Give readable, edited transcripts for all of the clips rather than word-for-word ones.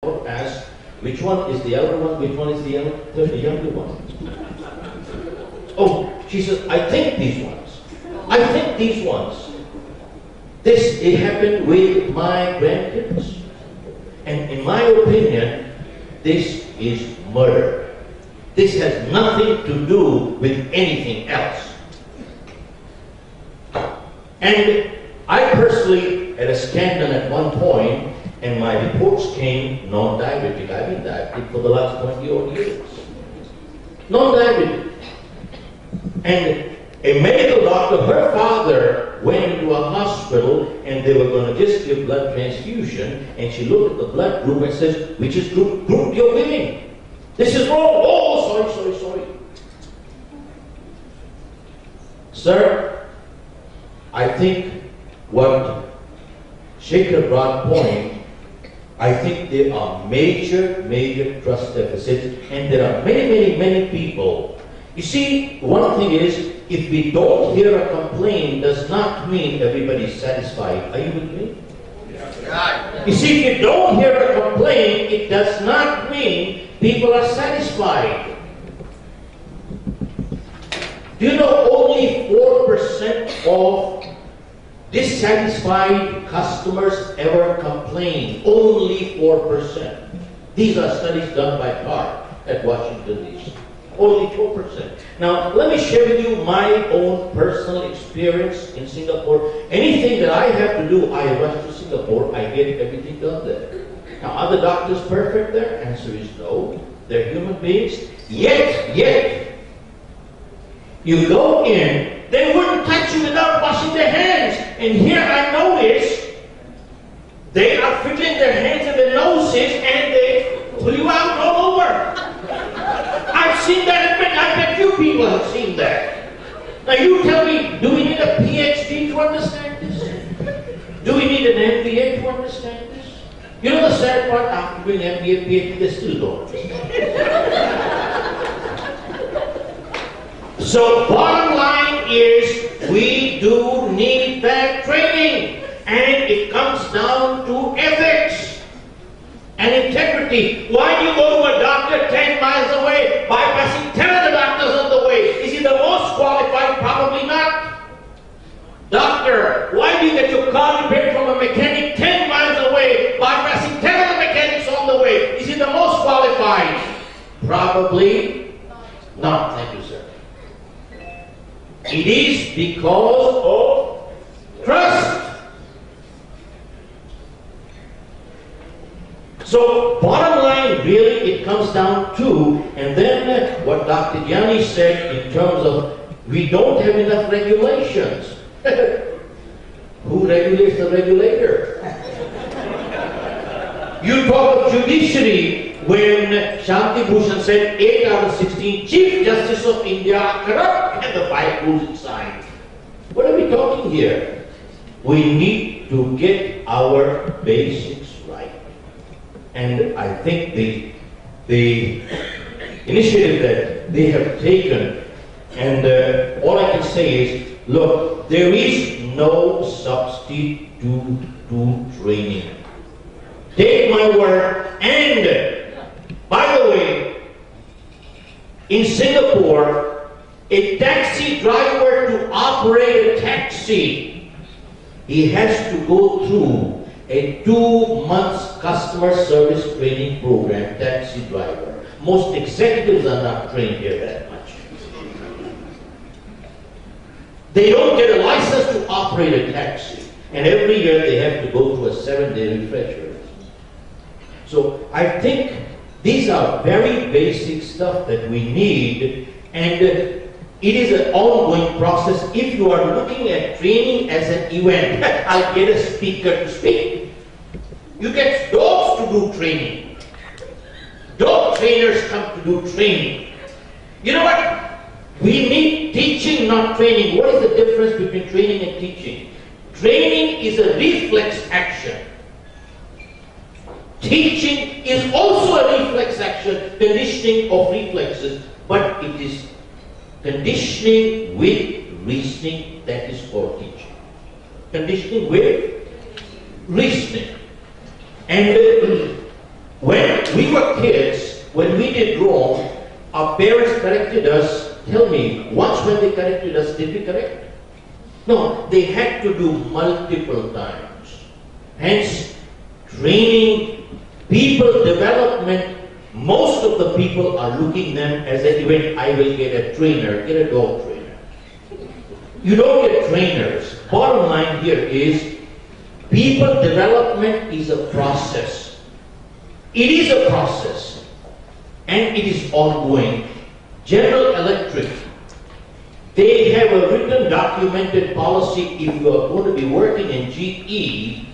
asked, which one is the elder one, which one is the younger one? Oh, she says, I think these ones. I think these ones. It happened with my grandkids. And in my opinion, this is murder. This has nothing to do with anything else. And I personally had a scandal at one point, and my reports came non-diabetic. I've been diabetic for the last 20-odd years. Non-diabetic. And a medical doctor, her father went into a hospital and they were going to just give blood transfusion, and she looked at the blood group and says, which is group you're giving? This is wrong. Oh, sorry. Sir, I think what Shekhar brought point, I think there are major trust deficits, and there are many people. You see, one thing is, if we don't hear a complaint, does not mean everybody's satisfied. Are you with me? Yeah. You see, if you don't hear a complaint, it does not mean people are satisfied. Do you know only 4% of dissatisfied customers ever complain? Only 4%. These are studies done by Carr at Washington, D.C. Only 4%. Now, let me share with you my own personal experience in Singapore. Anything that I have to do, I rush to Singapore, I get everything done there. Now, are the doctors perfect there? Answer is no. They're human beings. Yet, you go in, they wouldn't touch you without washing their hands. And here I notice, they are fiddling their hands in their noses and they pull you out all over. I've seen that. I bet few people have seen that. Now you tell me, do we need a PhD to understand this? Do we need an MBA to understand this? You know the sad part, after doing MBA, PhD, they still don't understand. So bottom line is, we do need that training. And it comes down to ethics and integrity. Why do you go to a doctor 10 miles away, bypassing 10 other doctors on the way? Is he the most qualified? Probably not. Doctor, why do you get your car repaired from a mechanic 10 miles away, bypassing 10 other mechanics on the way? Is he the most qualified? Probably not. Thank you, sir. It is because of trust. So, bottom line, really, it comes down to, and then what Dr. Gyani said in terms of, we don't have enough regulations. Who regulates the regulator? You talk of judiciary, when Shanti Bhushan said 8 out of 16 Chief Justice of India are corrupt and the 5 rules inside. What are we talking here? We need to get our basics right. And I think the initiative that they have taken, and all I can say is, look, there is no substitute to training. Take my word. And by the way, in Singapore, a taxi driver to operate a taxi, he has to go through a 2-month customer service training program, taxi driver. Most executives are not trained here that much. They don't get a license to operate a taxi. And every year they have to go through a 7-day refresher. So I think these are very basic stuff that we need, and it is an ongoing process. If you are looking at training as an event, I'll get a speaker to speak. You get dogs to do training. Dog trainers come to do training. You know what? We need teaching, not training. What is the difference between training and teaching? Training is a reflex action. Teaching is also a reflex action, conditioning of reflexes, but it is conditioning with reasoning that is for teaching. Conditioning with reasoning. And When we were kids, when we did wrong, our parents corrected us. Tell me, once when they corrected us, did we correct? No, they had to do multiple times. Hence, training, people development, most of the people are looking them as an event. I will get a trainer, get a dog trainer. You don't get trainers. Bottom line here is, people development is a process. It is a process. And it is ongoing. General Electric, they have a written documented policy. If you are going to be working in GE,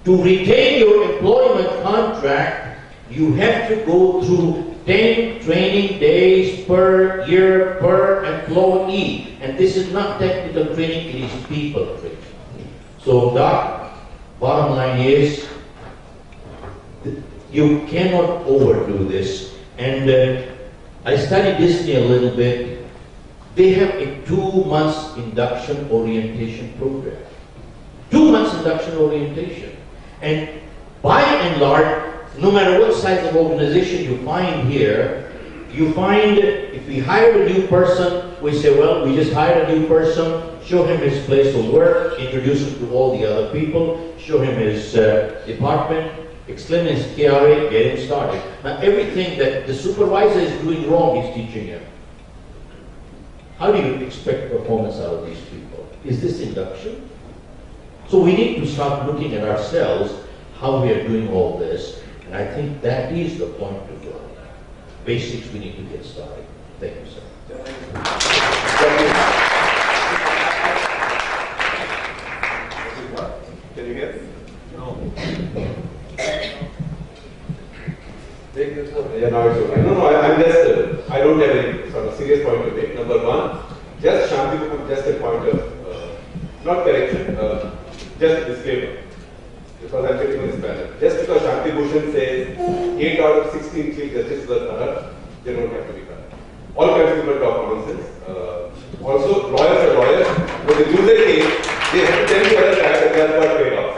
to retain your employment contract, you have to go through 10 training days per year per employee. And this is not technical training, it is people training. So Doc, bottom line is, you cannot overdo this. And I studied Disney a little bit. They have a 2 months induction orientation program. 2 months induction orientation. And by and large, no matter what size of organization you find here, you find if we hire a new person, we say, well, we just hired a new person, show him his place of work, introduce him to all the other people, show him his department, explain his KRA, get him started. Now everything that the supervisor is doing wrong, he's teaching him. How do you expect performance out of these people? Is this induction? So we need to start looking at ourselves, how we are doing all this, and I think that is the point to go. Basics we need to get started. Thank you, sir. Can you hear? No. Take this one. Yeah, now it's okay. No, I'm just, I don't have any sort of serious point to make. Number one, just Shanti, just a point of, not correction, just disclaimer. Because I'm sitting on this panel. Just because Shanti Bhushan says 8 out of 16 chief justices are corrupt, they don't have to be corrupt. All kinds of people talk nonsense. Also, lawyers are lawyers. When they lose their case, they have to tell you whether that's got paid off.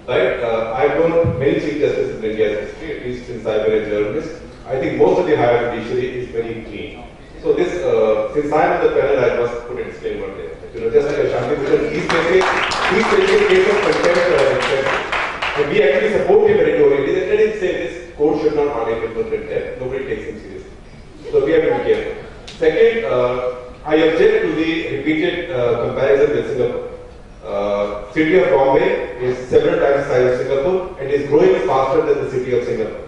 Right? I've known many chief justices in India's history, at least since I've been a journalist. I think most of the higher judiciary is very clean. So this, since I'm on the panel, I must put a disclaimer there. You know, just like Shanti Bhushan, he's facing a case of contempt. And we actually support him very oriented. Let him say this court should not punish him for contempt. Nobody takes him seriously. So we have to be careful. Second, I object to the repeated comparison with Singapore. City of Bombay is several times the size of Singapore and is growing faster than the city of Singapore.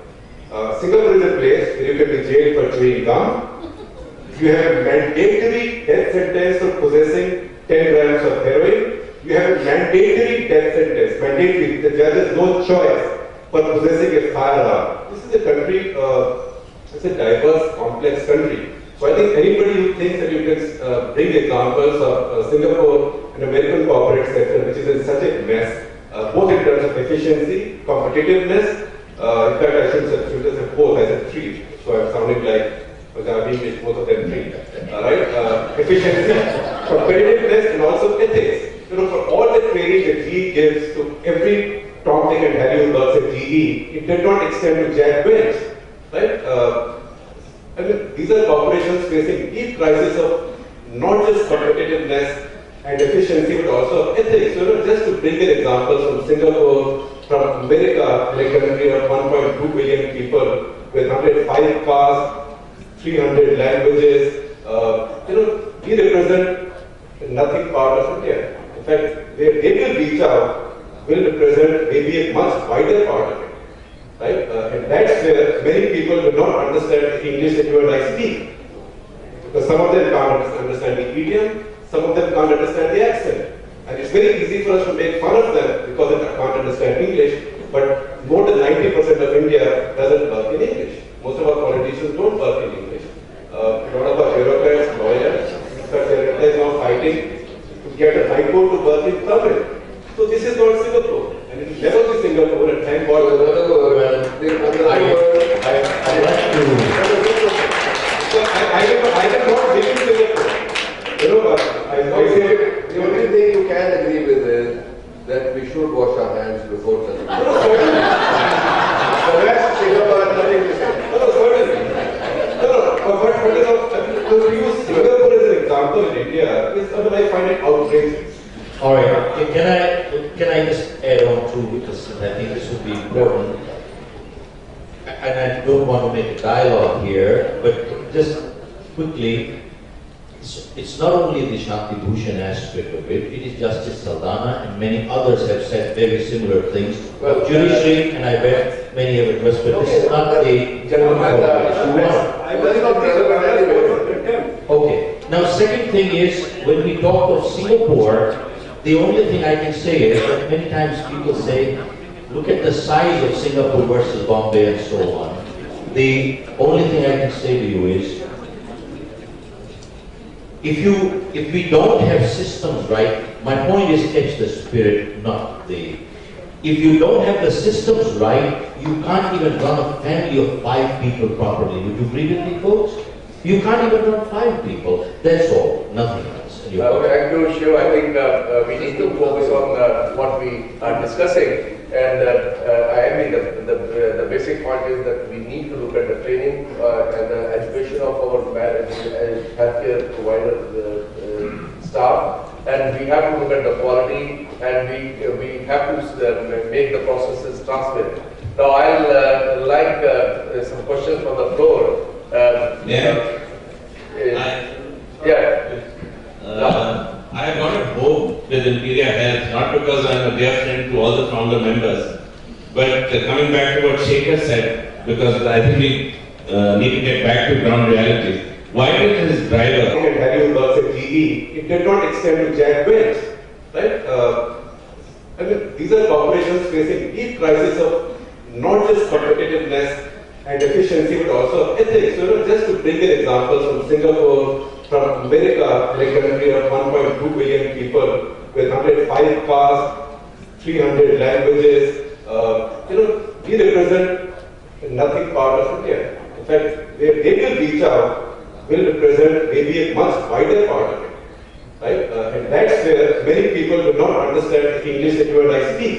Singapore is a place where you can be jailed for chewing gum. You have a mandatory death sentence for possessing 10 grams of heroin. You have a mandatory death sentence. Mandatory. The judge has no choice for possessing a firearm. This is a country, it's a diverse, complex country. So I think anybody who thinks that you can bring examples of Singapore and American corporate sector, which is in such a mess, both in terms of efficiency, competitiveness, in fact I shouldn't substitute as a both, I said three, so I'm sounding like Punjabi, both of them three, right? Efficiency, competitiveness and also ethics. You know, for all the training that GE gives to every Tom, Dick and Harry who works at GE, it did not extend to Jack Welch, right? I mean, these are corporations facing deep crisis of not just competitiveness and efficiency, but also ethics. You know, just to bring in examples from Singapore, from America, like a country of 1.2 billion people with 105 cars, 300 languages. You know, we represent nothing part of India. In fact, where they will reach out, will represent maybe a much wider part of it. Right? And that's where many people do not understand the English that you and I speak. Because some of them can't understand the idiom, some of them can't understand the accent. And it's very easy for us to make fun of them because they can't understand English, but more than 90% of India doesn't work in English. Most of our politicians don't work in English. A lot of our bureaucrats, lawyers, in fact, they're now fighting to get a high court to work in Tamil. So this is not Singapore. And it will never be Singapore, and thank God. I'd like to... I cannot live in Singapore. You know, I say... The only thing you can agree with is that we should wash our hands before touching. So that's Singapore. I mean, I find it outrageous. All right. Can I just add on to, because I think this would be important, and I don't want to make a dialogue here, but just quickly, it's not only the Shanti Bhushan aspect of it, it is Justice Saldana and many others have said very similar things. Well, Judiciary, and I bet many have addressed, but this is not the Gentlemen, I was not relevant. Okay. Now, second thing is, when we talk of Singapore, the only thing I can say is that many times people say, look at the size of Singapore versus Bombay and so on. The only thing I can say to you is, if we don't have systems right, my point is catch the spirit, not the. If you don't have the systems right, you can't even run a family of 5 people properly. Would you agree with me, folks? You can't even run 5 people. That's all, nothing else. And you're- Back to Shiv, I think we need to focus on what we are discussing. And I agree that the basic point is that we need to look at the training and the education of our healthcare provider staff. And we have to look at the quality, and we have to make the processes transparent. Now, I'll like some questions from the floor. I have got a hope with Imperial Health, not because I am a dear friend to all the founder members, but coming back to what Shekhar said, because I think we need to get back to ground reality. Why did his driver? And Harry works at GE, it did not extend to Jack Welch, right? I mean, these are corporations facing deep crisis of not just competitiveness and efficiency, but also ethics. Just to bring an example from Singapore, from America, like a country of 1.2 billion people, with 105 castes, 300 languages, we represent nothing part of India. In fact, where they will reach out, will represent maybe a much wider part of it, right? And that's where many people will not understand the English that you and I speak,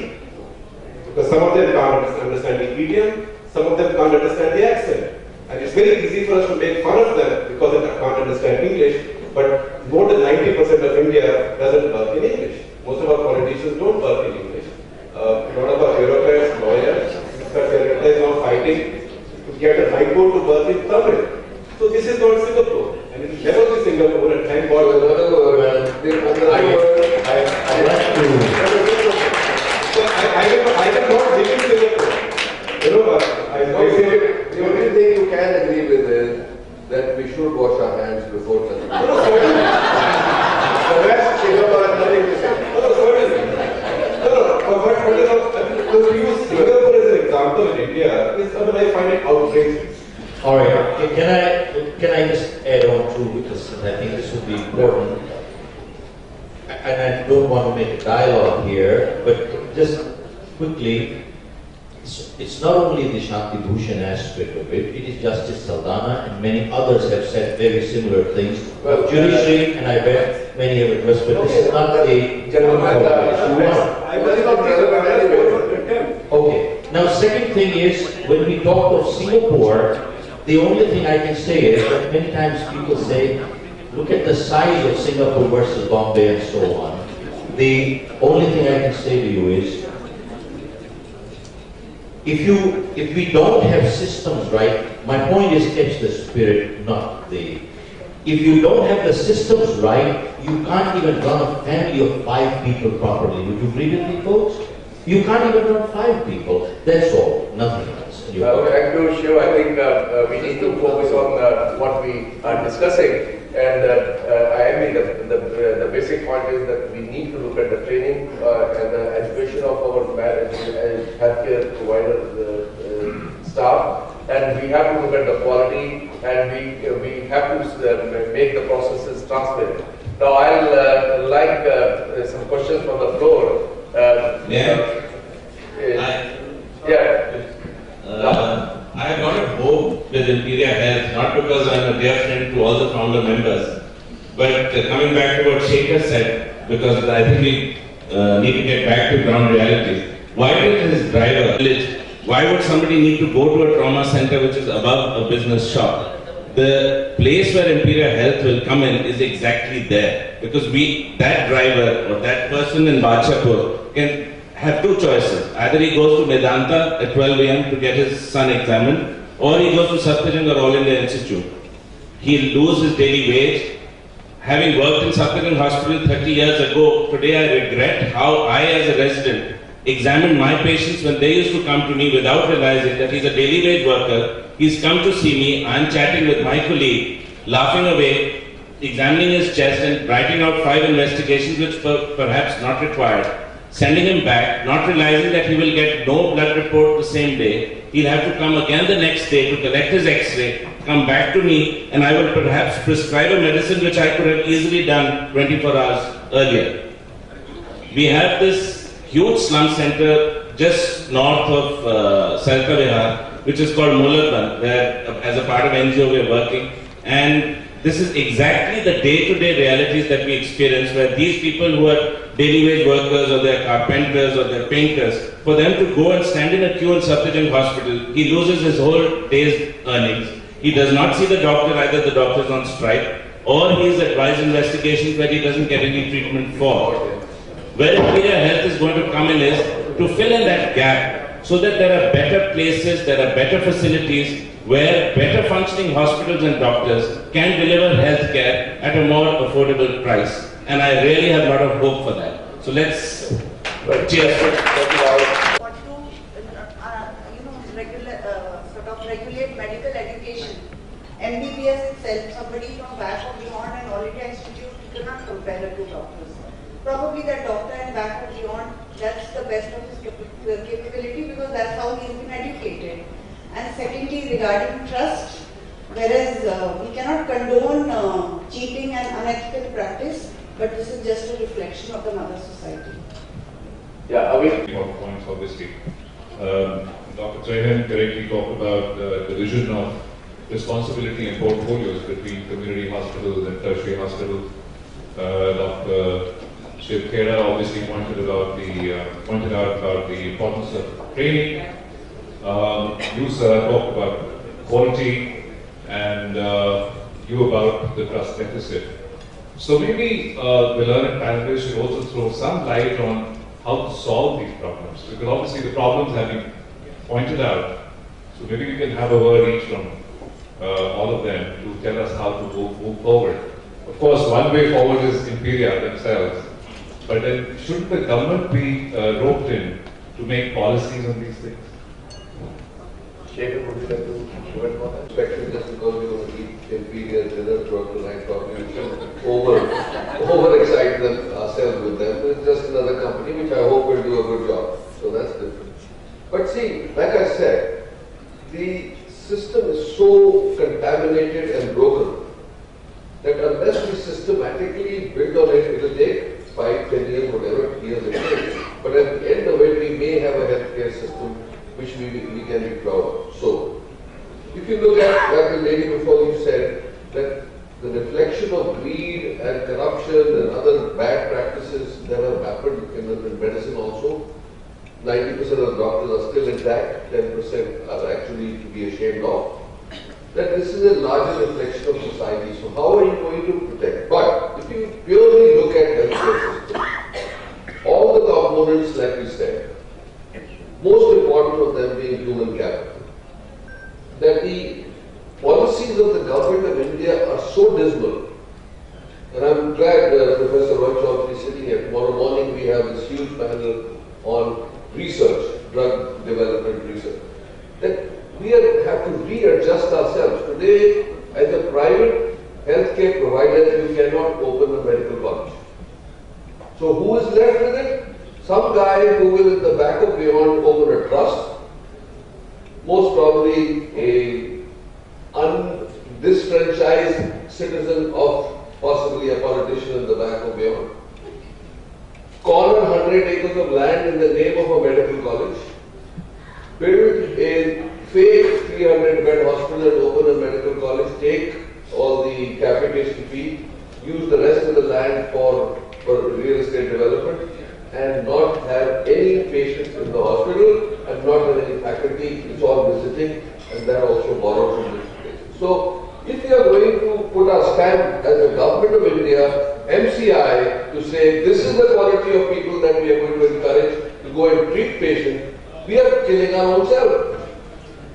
because some of them can't understand the idiom, some of them can't understand the accent, and it's very easy for us to make fun of them because they can't understand English. But more than 90% of India doesn't work in English. Most of our politicians don't work in English. A lot of our bureaucrats, lawyers, they're now fighting to get a high court to work in Tamil. So this is not Singapore, and it will never be Singapore, and thank God. I'd like to. So I am not living Singapore. The only thing you can agree with is that we should wash our hands before touching. The rest, Singapore has nothing to say. To use Singapore as an example in India, I find it outrageous. All right. Can I just add on to, because I think this would be important, and I don't want to make a dialogue here, but just quickly, it's not only the Shanti Bhushan aspect of it, it is Justice Saldana and many others have said very similar things. Well, Judiciary, and I bet many have addressed, but this is not the Gentlemen, I was not relevant. Okay. Now, second thing is, when we talk of Singapore, the only thing I can say is that many times people say, look at the size of Singapore versus Bombay and so on. The only thing I can say to you is, if we don't have systems right, my point is catch the spirit, not the. If you don't have the systems right, you can't even run a family of 5 people properly. Would you agree with me, folks? You can't even run 5 people. That's all, nothing else. And you're- Back to Shiv, I think we need to focus on what we are discussing. And I agree that the basic point is that we need to look at the training and the education of our healthcare provider staff. And we have to look at the quality, and we have to make the processes transparent. Now, I'll like some questions from the floor. I have got a hope with Imperial Health, not because I am a dear friend to all the founder members, but coming back to what Shekhar said, because I think we need to get back to ground reality. Why did his driver, why would somebody need to go to a trauma center which is above a business shop? the place where Imperial Health will come in is exactly there. Because that driver or that person in Bachapur can have two choices. Either he goes to Medanta at 12 a.m. to get his son examined, or he goes to Safdarjung or All India Institute. He'll lose his daily wage. Having worked in Safdarjung Hospital 30 years ago, today I regret how I as a resident examined my patients when they used to come to me without realizing that he's a daily wage worker. He's come to see me, I'm chatting with my colleague, laughing away, examining his chest and writing out 5 investigations which were perhaps not required, sending him back, not realizing that he will get no blood report the same day. He'll have to come again the next day to collect his x-ray, come back to me, and I will perhaps prescribe a medicine which I could have easily done 24 hours earlier. We have this huge slum center just north of Sarka Vihar, which is called Mulakban, where as a part of NGO we are working. And this is exactly the day-to-day realities that we experience, where these people who are daily wage workers or they're carpenters or they're painters, for them to go and stand in a queue in Safdarjung Hospital, he loses his whole day's earnings. He does not see the doctor, either the doctor's on strike, or he is advised investigations where he doesn't get any treatment for. Where Imperial Health is going to come in is to fill in that gap so that there are better places, there are better facilities where better functioning hospitals and doctors can deliver health care at a more affordable price. And I really have a lot of hope for that. So let's cheers. Want to, regulate medical education. MBBS itself, somebody from back or beyond and All India Institute, you cannot compare the two doctors. Probably that doctor in back or beyond, that's the best of his capability because that's how he has been educated. And secondly, regarding trust, whereas we cannot condone cheating and unethical practice, but this is just a reflection of the mother society. Yeah, are we? Important points, obviously. Dr. Trehan correctly talked about the division of responsibility and portfolios between community hospitals and tertiary hospitals. Dr. Shiv Khera obviously pointed out about the importance of training. You, sir, talked about quality, and you about the trust deficit. So maybe the learned panelists should also throw some light on how to solve these problems, because obviously the problems have been pointed out. So maybe we can have a word each from all of them to tell us how to move forward. Of course, one way forward is Imperial themselves, but then shouldn't the government be roped in to make policies on these things? Shekhar, would you like to comment on that? Especially just because we want to eat Imperial dinner throughout the night, probably we should overexcite ourselves with them. It's just another company which I hope will do a good job. So that's different. But see, like I said, the system is so contaminated and broken that unless we systematically build on it, it will take 5, 10 years, whatever years it takes. But at the end of it, we may have a healthcare system which we can be proud of. So, if you look at what the lady before you said, that the reflection of greed and corruption and other bad practices that have happened in medicine also, 90% of doctors are still intact, 10% are actually to be ashamed of. That this is a larger reflection of society. So how are you going to protect? But if you purely look at healthcare system, all the components like we said, most important of them being human capital, that the policies of the government of India are so dismal. And I'm glad Professor Roy Chaudhary is sitting here. Tomorrow morning we have this huge panel on research, drug development research, that we have to readjust ourselves. Today, as a private healthcare provider, you cannot open a medical college. So who is left with it? Some guy who will in the back of beyond open a trust, most probably a disfranchised citizen of possibly a politician in the back of beyond. Corner 100 acres of land in the name of a medical college, build a fake 300-bed hospital and open a medical college, take all the capitation fee, use the rest of the land for real estate development, and not have any patients in the hospital and not have any faculty. It's all visiting, and that also borrowed from this place. So, if we we are going to put our stamp as the government of India, MCI, to say this is the quality of people that we are going to encourage to go and treat patients, we are killing our own self.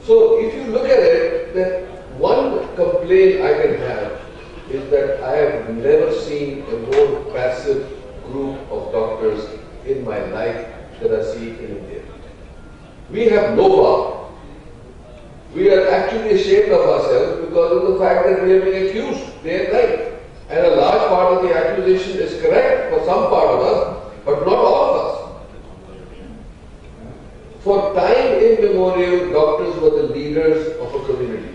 So if you look at it, then one complaint I can have is that I have never seen a more passive group of doctors in my life that I see in India. We have no power. We are actually ashamed of ourselves because of the fact that we are being accused day and night. And a large part of the accusation is correct for some part of us, but not all of us. For time immemorial, doctors were the leaders of a community.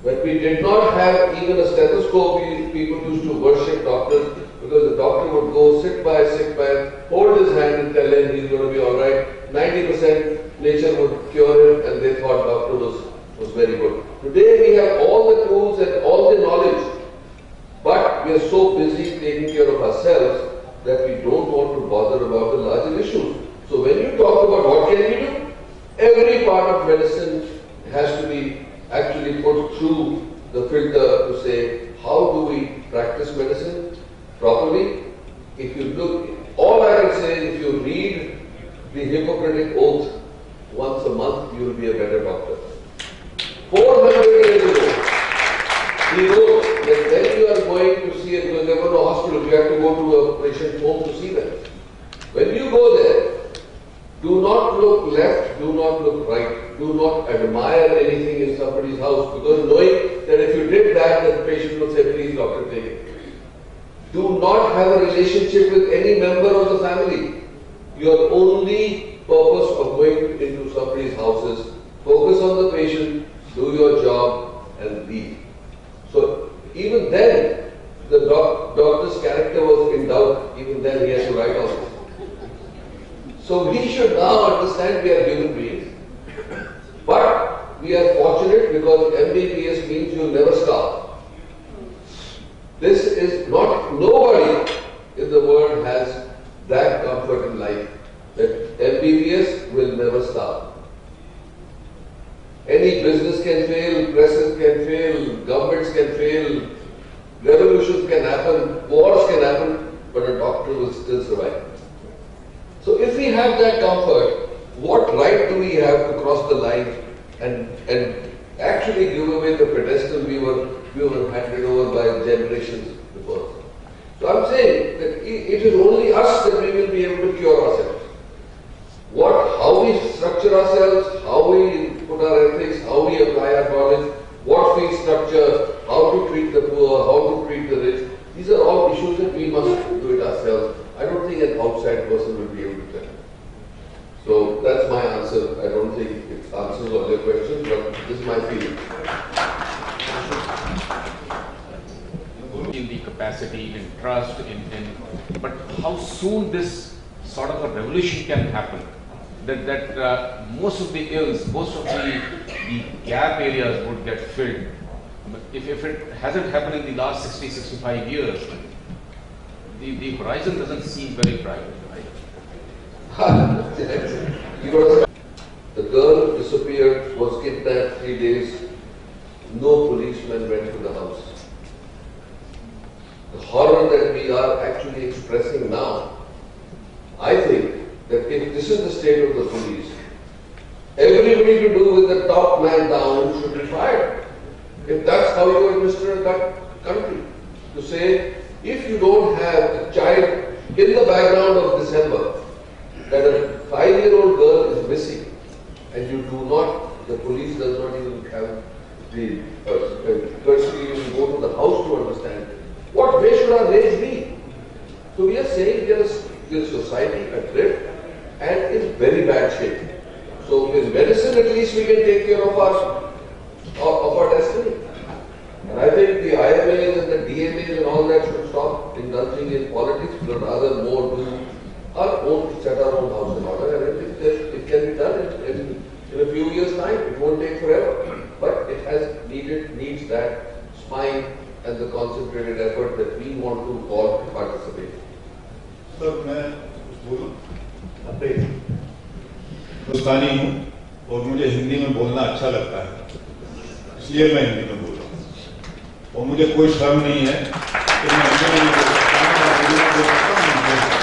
When we did not have even a stethoscope, people used to worship doctors because the doctor would go sit by a sick man, hold his hand and tell him he's going to be all right. 90% nature would cure him, and they thought doctor was very good. Today we have all the tools and all the knowledge, but we are so busy taking care of ourselves that we don't want to bother about the larger issues. So when you talk about what can we do, every part of medicine has to be actually put through the filter to say, how do we practice medicine properly? If you look, all I can say is if you read the Hippocratic Oath once a month, you will be a better doctor. 400 years ago, he wrote that when you are going to see it, because there were no hospitals, you have to go to a patient's home to see them. When you go there, do not look left, do not look right, do not admire anything in somebody's house, because knowing that if you did that, the patient will say, please doctor, take it. Do not have a relationship with any member of the family. Your only purpose of going into somebody's house is focus on the patient, do your job and leave. So even then, the doctor's character was in doubt. Even then he had to write all this. So we should now understand we are human beings, but we are fortunate because MBBS means you never starve. This is not, nobody in the world has that comfort in life that MBBS will never starve. Any business can fail, presses can fail, governments can fail, revolutions can happen, wars can happen, but a doctor will still survive. So if we have that comfort, what right do we have to cross the line and actually give away the pedestal we were handed over by generations before? So I'm saying that it is only us that we will be able to cure ourselves. How we structure ourselves, how we put our ethics, how we apply our knowledge, what fee structure, how to treat the poor, how to treat the rich, these are all issues that we must do it ourselves. I don't think an outside person will be able to tell. So that's my answer. I don't think it answers all your questions, but this is my feeling. In the capacity, in trust, but how soon this sort of a revolution can happen? That most of the ills, most of the gap areas would get filled. If it hasn't happened in the last 60, 65 years, the horizon doesn't seem very bright, right? The girl disappeared, was kidnapped 3 days. No policeman went to the house. The horror that we are actually expressing now, I think that if this is the state of the police, everybody to do with the top man down should be fired. If that's how you administer a country, to say, if you don't have a child in the background of December, that a 5-year-old girl is missing, and you do not, the police does not even have the courtesy to go to the house to understand, what way should our rage be? So we are saying there is society adrift and in very bad shape. So with medicine at least we can take care of our destiny. And I think the IMAs and the DMAs and all that should stop indulging in politics, but rather more do our own, set our own house in order. And I think that it can be done in a few years' time. It won't take forever. But it needs that spine and the concentrated effort that we want to all participate. Sir मैं बोलूं हिंदुस्तानी हूँ और मुझे हिंदी में बोलना अच्छा लगता है, इसलिए मैं हिंदी में बोल रहा हूँ। और मुझे कोई शर्म नहीं है कि मैं अंग्रेजी में बोल सकता हूं, मैं हिंदी में बोल सकता हूं, नहीं बोल सकता।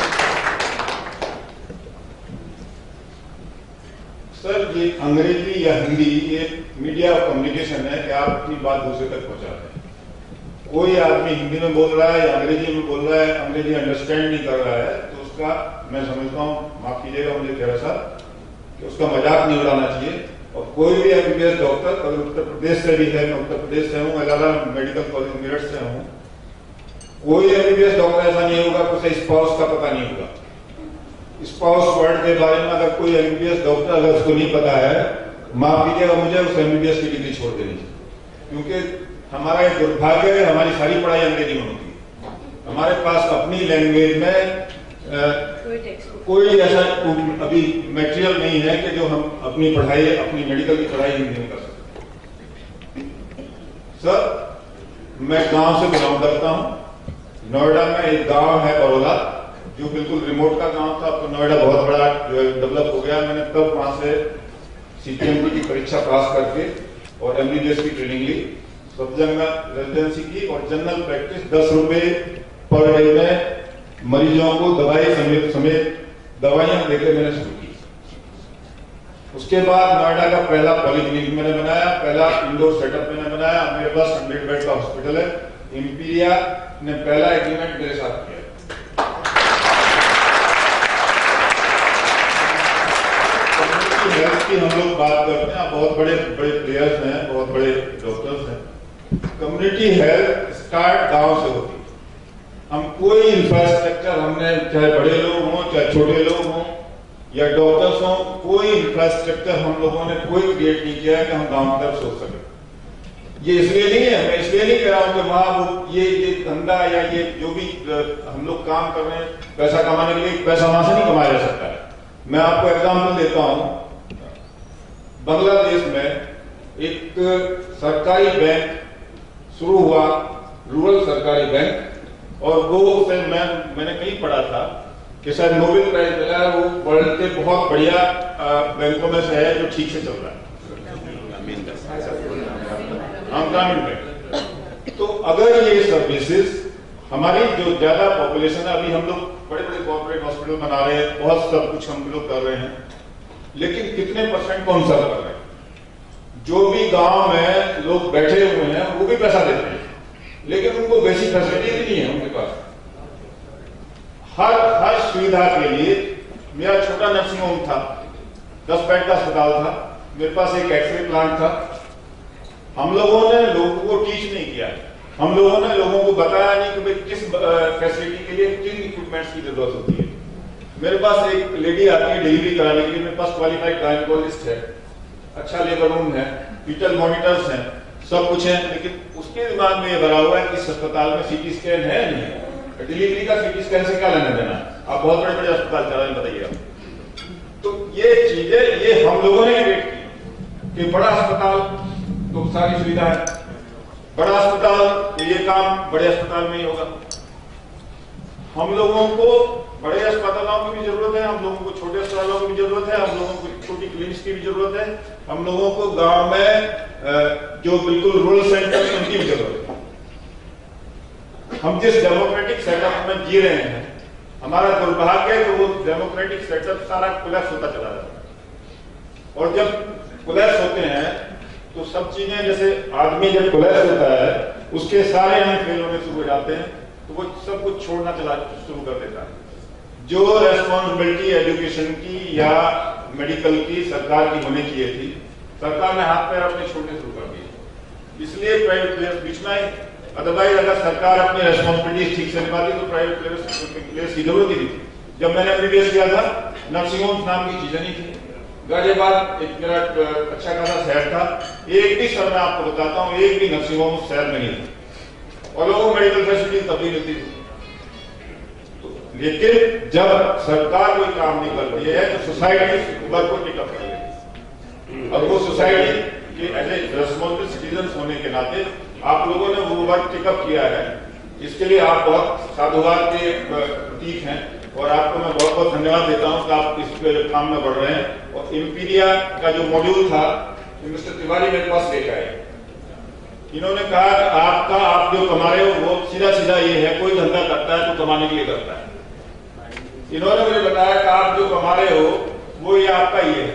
सर, ये अंग्रेजी या हिंदी ये मीडिया ऑफ कम्युनिकेशन है कि आप अपनी बात दूसरे तक पहुंचाते हैं। कोई आदमी हिंदी में बोल रहा है या अंग्रेजी में बोल रहा है, अंग्रेजी अंडरस्टैंड नहीं कर रहा है, तो उसका मैं समझता हूँ, माफ कीजिएगा मुझे थोड़ा सा, कि उसका मजाक नहीं उड़ाना चाहिए। और कोई भी एमबीबीएस डॉक्टर अगर उत्तर प्रदेश से भी है, मैं उत्तर प्रदेश से हूँ, एलाला मेडिकल कॉलेज मेरठ से हूँ, कोई एमबीबीएस डॉक्टर ऐसा नहीं होगा उसे स्पाउस का पता नहीं होगा। स्पाउस वर्ड के बारे में अगर कोई एमबीबीएस डॉक्टर अगर उसको नहीं पता है, माफ कीजिएगा मुझे उस एमबीबीएस की डिग्री छोड़ देनी चाहिए। क्योंकि हमारा एक दुर्भाग्य है, हमारी सारी पढ़ाई अंग्रेजी में होती है। हमारे पास अपनी लैंग्वेज में कोई ऐसा अभी मटेरियल नहीं है कि जो हम अपनी पढ़ाई, अपनी मेडिकल की पढ़ाई हिंदी में कर सकते। सर, मैं गांव से बिलोंग करता हूं। नोएडा में एक गांव है बड़ौदा, जो बिल्कुल रिमोट का गांव था। अब तो नोएडा बहुत बड़ा जो है डेवलप हो गया। मैंने तब वहां से सीपीएमपी की परीक्षा पास करके और एमबीबीएस की ट्रेनिंग ली। सब जगह रेजिडेंसी की और जनरल प्रैक्टिस 10 रुपए पर डे में मरीजों को दवाई समेत दवाइयां देकर मैंने शुरू की। उसके बाद नोएडा का पहला पॉलीक्लिनिक मैंने बनाया, पहला इंडोर सेटअप मैंने बनाया। मेरे पास 100 बेड का हॉस्पिटल है। इंपीरिया ने पहला एग्रीमेंट मेरे साथ किया। कम्युनिटी हेल्थ की हम लोग बात करते हैं, बहुत बड़े बड़े प्लेयर्स हैं, बहुत बड़े डॉक्टर्स हैं। कम्युनिटी हेल्थ स्टार्ट गांव से होती है। हम कोई इंफ्रास्ट्रक्चर, हमने चाहे बड़े लोग हों चाहे छोटे लोग हों या डॉक्टर्स हों, कोई इंफ्रास्ट्रक्चर हम लोगों ने कोई क्रिएट नहीं किया है कि हम गांव की तरफ सोच सके। ये इसलिए नहीं है, मैं इसलिए नहीं कह रहा हूं कि वहां वो ये धंधा या ये जो भी हम लोग काम कर रहे हैं पैसा कमाने के लिए, पैसा वहां से नहीं कमाया जा सकता है। मैं आपको एग्जाम्पल देता हूं। बांग्लादेश में एक सरकारी बैंक शुरू हुआ, रूरल सरकारी बैंक, और वो से मैंने कहीं पढ़ा था कि शायद नोबेल प्राइज मिला है। वो वर्ल्ड के बहुत बढ़िया बैंकों में से है जो ठीक से चल रहा है, ग्रामीण बैंक। तो अगर ये सर्विसेज हमारी जो ज्यादा पॉपुलेशन है, अभी हम लोग बड़े बड़े कॉर्पोरेट हॉस्पिटल बना रहे हैं, बहुत सब कुछ हम लोग कर रहे हैं, लेकिन कितने परसेंट को हम सर्व कर रहे हैं? जो भी गांव में लोग बैठे हुए हैं वो भी पैसा देते हैं, लेकिन उनको बेसिक फैसिलिटी भी नहीं है उनके पास। हर सुविधा के लिए मेरा छोटा नर्सिंग होम था, 10 बेड का अस्पताल था, मेरे पास एक एक्सरे प्लांट था। हम लोगों ने लोगों को टीच नहीं किया, हम लोगों ने लोगों को बताया नहीं कि भाई किस फैसिलिटी के लिए किन इक्विपमेंट्स की जरूरत होती है। मेरे पास एक लेडी आती है डिलीवरी कराने के लिए, मेरे पास क्वालिफाइड गायनेकोलॉजिस्ट है, अच्छा लेबर रूम है, फीटल मॉनिटर्स हैं, सब कुछ है, लेकिन उसके दिमाग में ये भरा हुआ है कि इस अस्पताल में सीटी स्कैन है नहीं, डिलीवरी का सीटी स्कैन से क्या लेना देना। आप बहुत बड़े बड़े अस्पताल चला रहे हैं, बताइए। तो ये चीजें ये हम लोगों ने क्रिएट की कि बड़ा अस्पताल तो सारी सुविधा है, बड़ा अस्पताल तो ये काम बड़े अस्पताल में ही होगा। हम लोगों को बड़े अस्पतालों की भी जरूरत है, हम लोगों को छोटे अस्पतालों की भी जरूरत है, हम लोगों को छोटी क्लिनिक्स की भी जरूरत है, हम लोगों को गांव में जो बिल्कुल रूरल सेंटर है उनकी भी जरूरत है। हम जिस डेमोक्रेटिक सेटअप में जी रहे हैं, हमारा दुर्भाग्य है कि वो डेमोक्रेटिक सेटअप सारा कोलैप्स होता चला जाता है। और जब कोलैप्स होते हैं तो सब चीजें, जैसे आदमी जब कोलैप्स होता है उसके सारे अंग फेल होने शुरू हो जाते हैं, तो वो सब कुछ छोड़ना शुरू कर देता है। जो रेस्पॉन्सिबिलिटी एजुकेशन की या मेडिकल की सरकार की होनी चाहिए थी, सरकार ने हाथ पैर अपने छोड़ने शुरू कर दिए, इसलिए प्राइवेट प्लेयर्स बीच में आए। अदरवाइज अगर सरकार अपनी रेस्पॉन्सिबिलिटी ठीक से निभाती तो प्राइवेट प्लेयर्स की जरूरत ही नहीं थी। जब मैंने एमबीबीएस किया था, नर्सिंग होम नाम की चीजें नहीं थी। गाजियाबाद एक मेरा अच्छा खासा शहर था, एक भी शहर में आपको बताता हूँ, एक भी नर्सिंग होम शहर में नहीं था, और लोगों को मेडिकल फैसिलिटी तभी मिलती थी। लेकिन जब सरकार कोई काम नहीं करती है तो सोसाइटी वर्क को टेकअप कर लेती है। अब वो सोसाइटी के एज ए रेस्पॉन्सिबल सिटीजन होने के नाते आप लोगों ने वो वर्क टेकअप किया है, इसके लिए आप बहुत साधुवाद के प्रतीक हैं, और आपको मैं बहुत बहुत धन्यवाद देता हूं कि आप इस काम में बढ़ रहे हैं। और इंपीरिया का जो मॉड्यूल था मिस्टर तिवारी मेरे पास लेकर आए, इन्होंने कहा कि आप जो कमा रहे हो वो सीधा सीधा ये है, कोई धंधा करता है तो कमाने के लिए करता है। इन्होंने मुझे बताया कि आप जो कमा रहे हो वो ये आपका ये है,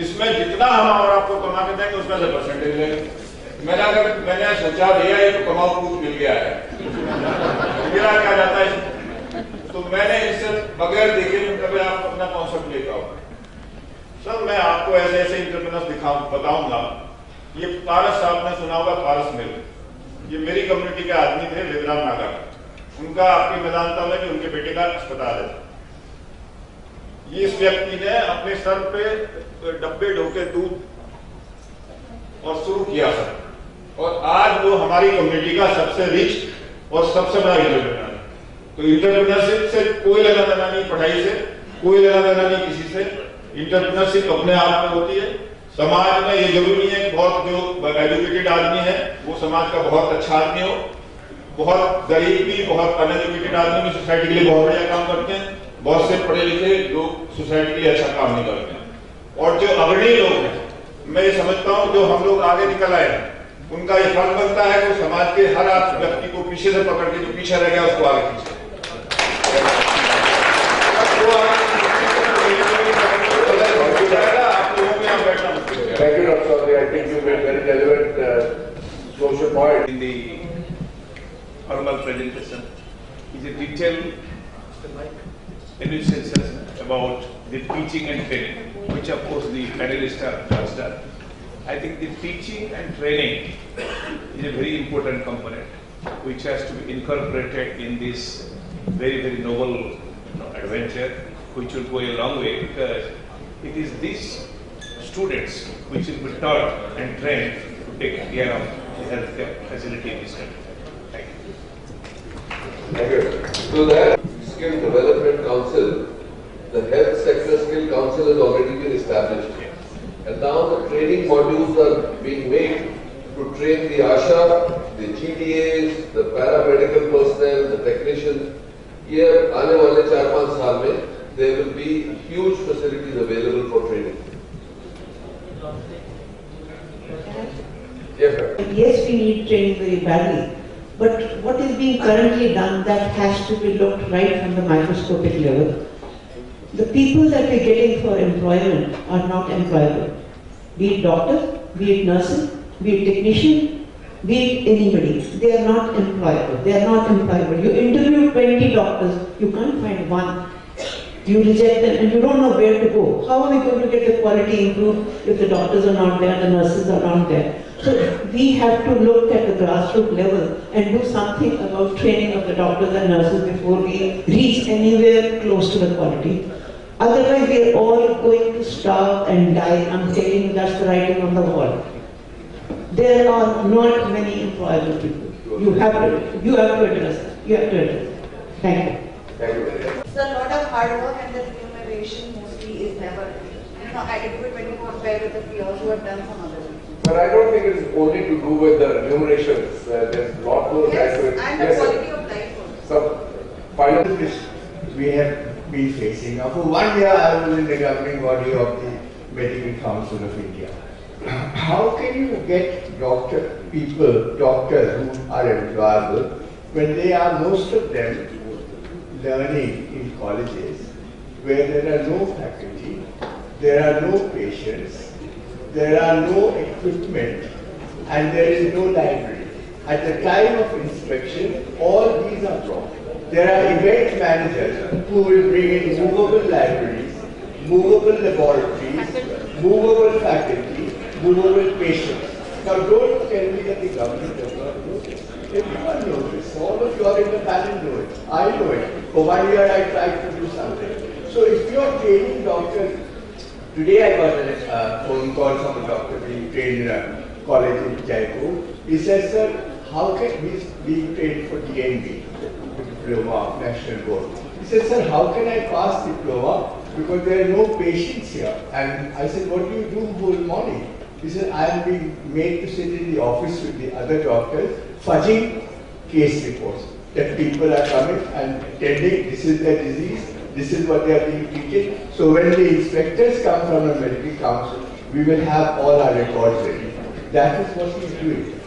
इसमें जितना हम और आपको कमा के देंगे उसमें से परसेंटेज लेंगे। मैंने सोचा भैया ये तो कमाओ कुछ मिल गया है, मेरा क्या जाता है। तो मैंने इससे बगैर देखे कभी आप अपना कॉन्सेप्ट लेकर आओ सर। मैं आपको ऐसे ऐसे इंटरप्रेन्योर्स बताऊंगा। ये पारस साहब ने सुना होगा, पारस मिल, ये मेरी कम्युनिटी के आदमी थे, विवराम नागर। उनका आपकी मैदानता में कि उनके बेटे का अस्पताल है। ये इस व्यक्ति ने अपने सर पे डब्बे ढोके दूध और शुरू किया सर, और आज वो हमारी कम्युनिटी का सबसे रिच और सबसे बड़ा इंटरप्रेन्योर है। तो इंटरप्रेन्योरशिप से कोई लेना देना नहीं, पढ़ाई से कोई लेना देना नहीं किसी से। इंटरप्रेन्योरशिप अपने आप में होती है। समाज में ये जरूरी नहीं है कि बहुत जो एजुकेटेड आदमी है वो समाज का बहुत अच्छा आदमी हो। बहुत गरीब भी, बहुत अनएजुकेटेड आदमी भी सोसाइटी के लिए बहुत बढ़िया काम करते हैं। बहुत से पढ़े लिखे लोग सोसाइटी के लिए अच्छा काम नहीं करते हैं। और जो अग्रणी लोग हैं, मैं ये समझता हूँ जो हम लोग आगे निकल आए हैं, उनका ये फर्ज बनता है कि समाज के हर व्यक्ति को पीछे से पकड़ के जो पीछे रह गया उसको आगे खींचे। Thank you, Dr. Chaudhary. I think you made very relevant social point. In the formal presentation is a detailed enunciation about the teaching and training, which of course the panelists have done. I think the teaching and training is a very important component which has to be incorporated in this very, very noble adventure, which will go a long way, because it is these students which will be taught and trained to take care of the healthcare facility in this country. Thank you. Thank you. So that Skill Development Council, the Health Sector Skill Council has already been established. And now the training modules are being made to train the ASHA, the GDAs, the paramedical personnel, the technicians. Here, आने वाले 4-5 साल में there will be huge facilities available for training. Yes, sir. Yes, we need training very badly. But what is being currently done, that has to be looked right from the microscopic level. The people that we're getting for employment are not employable. Be it doctor, be it nurses, be it technician, be it anybody. They are not employable. They are not employable. You interview 20 doctors, you can't find one. You reject them and you don't know where to go. How are we going to get the quality improved if the doctors are not there, the nurses are not there? So we have to look at the grassroots level and do something about training of the doctors and nurses before we reach anywhere close to the quality. Otherwise we are all going to starve and die. I'm telling you, that's the writing on the wall. There are not many employable people. You have to address that. You have to address that. Thank you. Thank you. It's a lot of hard work and the remuneration mostly is never adequate when you compare with the peers who have done some other things. But I don't think it's only to do with the remuneration. There's a lot more Yes, to it. and the quality of life also. So, final we have been facing. Now, for 1 year, I was in the governing body of the Medical Council of India. How can you get doctors who are employable when they are, most of them, learning in colleges where there are no faculty, there are no patients, there are no equipment, and there is no library. At the time of inspection, all these are brought. There are event managers who will bring in movable libraries, movable laboratories, movable faculty, movable patients. Now don't tell me that the government does not know this. Everyone knows this. All of you are in the panel know it. I know it. For 1 year I tried to do something. So if you are training doctors, today I got a phone call from a doctor being trained in a college in Jaipur. He says, sir, how can we be trained for DNB, Diploma, National Board? He said, sir, how can I pass diploma because there are no patients here? And I said, what do you do whole morning? He said, I am being made to sit in the office with the other doctors, fudging case reports. That people are coming and telling this is their disease, this is what they are being treated. So when the inspectors come from a medical council, we will have all our records ready. That is what he is doing.